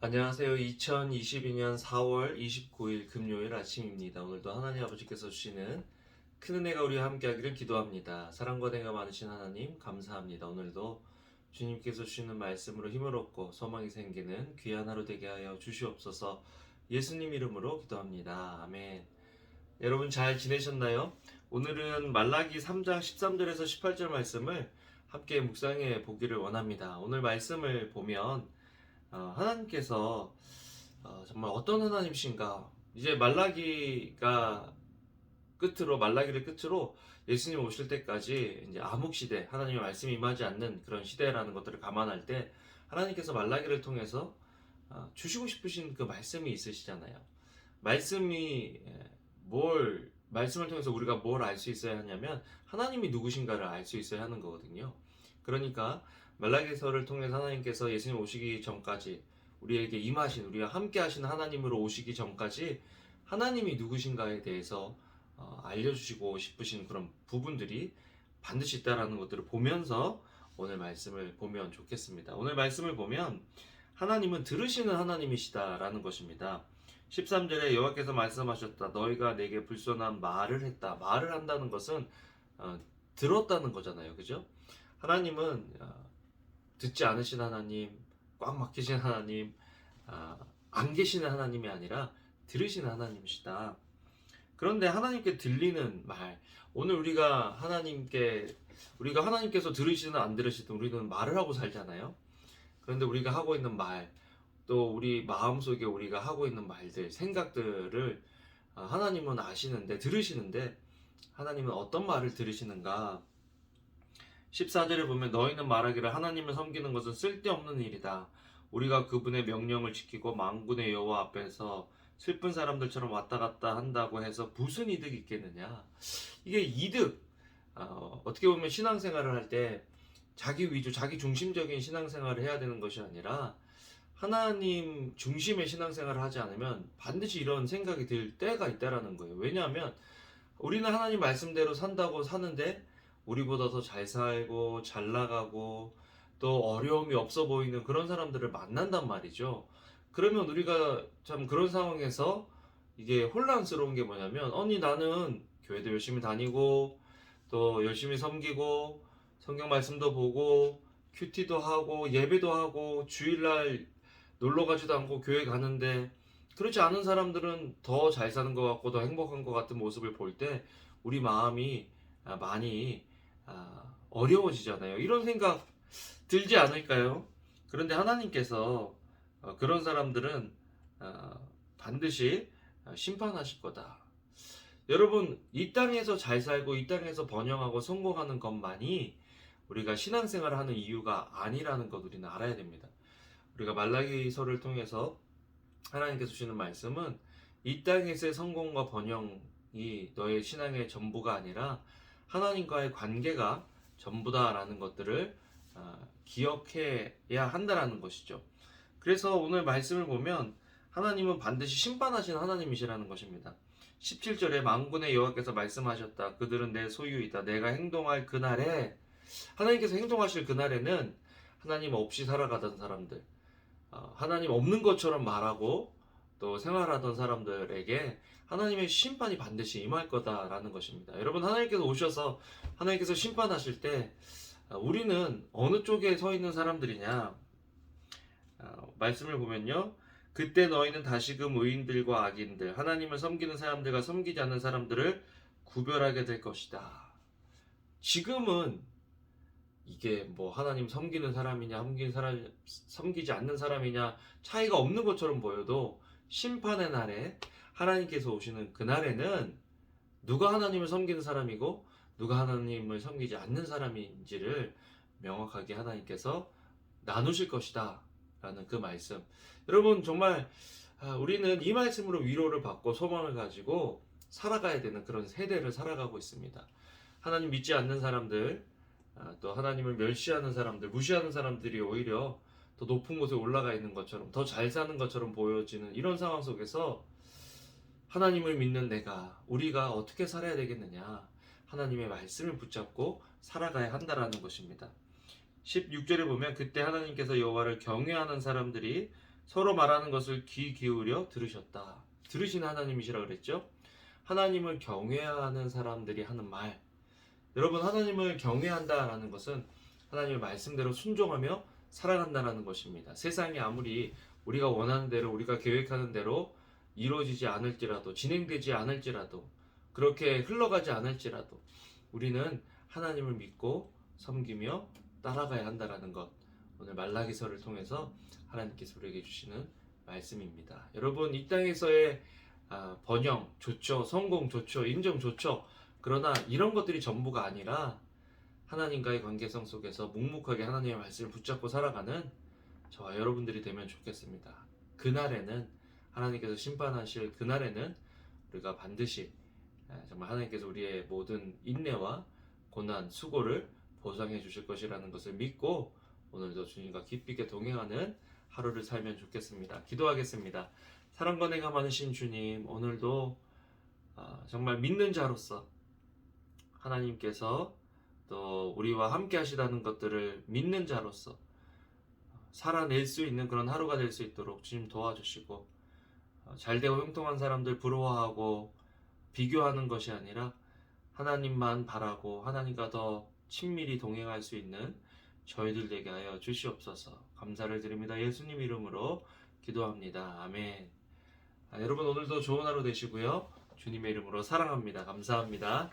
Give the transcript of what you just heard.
안녕하세요. 2022년 4월 29일 금요일 아침입니다. 오늘도 하나님 아버지께서 주시는 큰 은혜가 우리와 함께하기를 기도합니다. 사랑과 은혜가 많으신 하나님 감사합니다. 오늘도 주님께서 주시는 말씀으로 힘을 얻고 소망이 생기는 귀한 하루 되게 하여 주시옵소서. 예수님 이름으로 기도합니다. 아멘. 여러분 잘 지내셨나요? 오늘은 말라기 3장 13절에서 18절 말씀을 함께 묵상해 보기를 원합니다. 오늘 말씀을 보면 하나님께서 정말 어떤 하나님이신가, 이제 말라기를 끝으로 예수님 오실 때까지 이제 암흑 시대, 하나님의 말씀이 임하지 않는 그런 시대라는 것들을 감안할 때 하나님께서 말라기를 통해서 주시고 싶으신 그 말씀이 있으시잖아요. 말씀이 말씀을 통해서 우리가 뭘 알 수 있어야 하냐면 하나님이 누구신가를 알 수 있어야 하는 거거든요. 그러니까 말라기서를 통해서 하나님께서 예수님 오시기 전까지 우리에게 임하신, 우리와 함께 하신 하나님으로 오시기 전까지 하나님이 누구신가에 대해서 알려주시고 싶으신 그런 부분들이 반드시 있다라는 것들을 보면서 오늘 말씀을 보면 좋겠습니다. 오늘 말씀을 보면 하나님은 들으시는 하나님이시다라는 것입니다. 13절에 여호와께서 말씀하셨다. 너희가 내게 불손한 말을 했다. 말을 한다는 것은 들었다는 거잖아요. 그죠? 하나님은 듣지 않으신 하나님, 꽉 막히신 하나님, 안 계시는 하나님이 아니라 들으시는 하나님이시다. 그런데 하나님께 들리는 말, 오늘 우리가 하나님께서 들으시든 안 들으시든 우리는 말을 하고 살잖아요. 그런데 우리가 하고 있는 말, 또 우리 마음속에 우리가 하고 있는 말들, 생각들을 하나님은 아시는데, 들으시는데 하나님은 어떤 말을 들으시는가? 14절에 보면 너희는 말하기를 하나님을 섬기는 것은 쓸데없는 일이다. 우리가 그분의 명령을 지키고 만군의 여호와 앞에서 슬픈 사람들처럼 왔다 갔다 한다고 해서 무슨 이득이 있겠느냐? 이게 어떻게 보면 신앙생활을 할 때 자기 위주, 자기 중심적인 신앙생활을 해야 되는 것이 아니라 하나님 중심의 신앙생활을 하지 않으면 반드시 이런 생각이 들 때가 있다라는 거예요. 왜냐하면 우리는 하나님 말씀대로 산다고 사는데 우리보다 더 잘 살고 잘 나가고 또 어려움이 없어 보이는 그런 사람들을 만난단 말이죠. 그러면 우리가 참 그런 상황에서 이게 혼란스러운 게 뭐냐면, 아니 나는 교회도 열심히 다니고 또 열심히 섬기고 성경 말씀도 보고 큐티도 하고 예배도 하고 주일날 놀러 가지도 않고 교회 가는데, 그렇지 않은 사람들은 더 잘 사는 것 같고 더 행복한 것 같은 모습을 볼 때 우리 마음이 많이 어려워지잖아요. 이런 생각 들지 않을까요? 그런데 하나님께서 그런 사람들은 반드시 심판하실 거다. 여러분, 이 땅에서 잘 살고 이 땅에서 번영하고 성공하는 것만이 우리가 신앙생활을 하는 이유가 아니라는 것 우리는 알아야 됩니다. 우리가 말라기서를 통해서 하나님께서 주시는 말씀은 이 땅에서의 성공과 번영이 너의 신앙의 전부가 아니라 하나님과의 관계가 전부다라는 것들을 기억해야 한다라는 것이죠. 그래서 오늘 말씀을 보면 하나님은 반드시 심판하시는 하나님이시라는 것입니다. 17절에 만군의 여호와께서 말씀하셨다. 그들은 내 소유이다. 내가 행동할 그날에, 하나님께서 행동하실 그날에는 하나님 없이 살아가던 사람들, 하나님 없는 것처럼 말하고 또 생활하던 사람들에게 하나님의 심판이 반드시 임할 거다라는 것입니다. 여러분, 하나님께서 오셔서 하나님께서 심판하실 때 우리는 어느 쪽에 서 있는 사람들이냐? 말씀을 보면요, 그때 너희는 다시금 의인들과 악인들, 하나님을 섬기는 사람들과 섬기지 않는 사람들을 구별하게 될 것이다. 지금은 이게 뭐 하나님 섬기는 사람이냐 섬기지 않는 사람이냐 차이가 없는 것처럼 보여도, 심판의 날에 하나님께서 오시는 그날에는 누가 하나님을 섬기는 사람이고 누가 하나님을 섬기지 않는 사람인지를 명확하게 하나님께서 나누실 것이다 라는 그 말씀. 여러분, 정말 우리는 이 말씀으로 위로를 받고 소망을 가지고 살아가야 되는 그런 세대를 살아가고 있습니다. 하나님 믿지 않는 사람들, 또 하나님을 멸시하는 사람들, 무시하는 사람들이 오히려 더 높은 곳에 올라가 있는 것처럼, 더 잘 사는 것처럼 보여지는 이런 상황 속에서 하나님을 믿는 우리가 어떻게 살아야 되겠느냐? 하나님의 말씀을 붙잡고 살아가야 한다라는 것입니다. 16절에 보면 그때 하나님께서 여호와를 경외하는 사람들이 서로 말하는 것을 귀 기울여 들으셨다. 들으신 하나님이시라 그랬죠? 하나님을 경외하는 사람들이 하는 말. 여러분, 하나님을 경외한다라는 것은 하나님의 말씀대로 순종하며 살아간다라는 것입니다. 세상이 아무리 우리가 원하는 대로, 우리가 계획하는 대로 이루어지지 않을지라도, 진행되지 않을지라도, 그렇게 흘러가지 않을지라도 우리는 하나님을 믿고 섬기며 따라가야 한다라는 것, 오늘 말라기서를 통해서 하나님께서 우리에게 주시는 말씀입니다. 여러분, 이 땅에서의 번영 좋죠, 성공 좋죠, 인정 좋죠. 그러나 이런 것들이 전부가 아니라 하나님과의 관계성 속에서 묵묵하게 하나님의 말씀을 붙잡고 살아가는 저와 여러분들이 되면 좋겠습니다. 그날에는, 하나님께서 심판하실 그날에는 우리가 반드시 정말 하나님께서 우리의 모든 인내와 고난, 수고를 보상해 주실 것이라는 것을 믿고 오늘도 주님과 깊이 있게 동행하는 하루를 살면 좋겠습니다. 기도하겠습니다. 사랑과 내가 많으신 주님, 오늘도 정말 믿는 자로서 하나님께서 또 우리와 함께 하시다는 것들을 믿는 자로서 살아낼 수 있는 그런 하루가 될 수 있도록 주님 도와주시고, 잘되고 형통한 사람들 부러워하고 비교하는 것이 아니라 하나님만 바라고 하나님과 더 친밀히 동행할 수 있는 저희들 되게 하여 주시옵소서. 감사를 드립니다. 예수님 이름으로 기도합니다. 아멘. 여러분, 오늘도 좋은 하루 되시고요. 주님의 이름으로 사랑합니다. 감사합니다.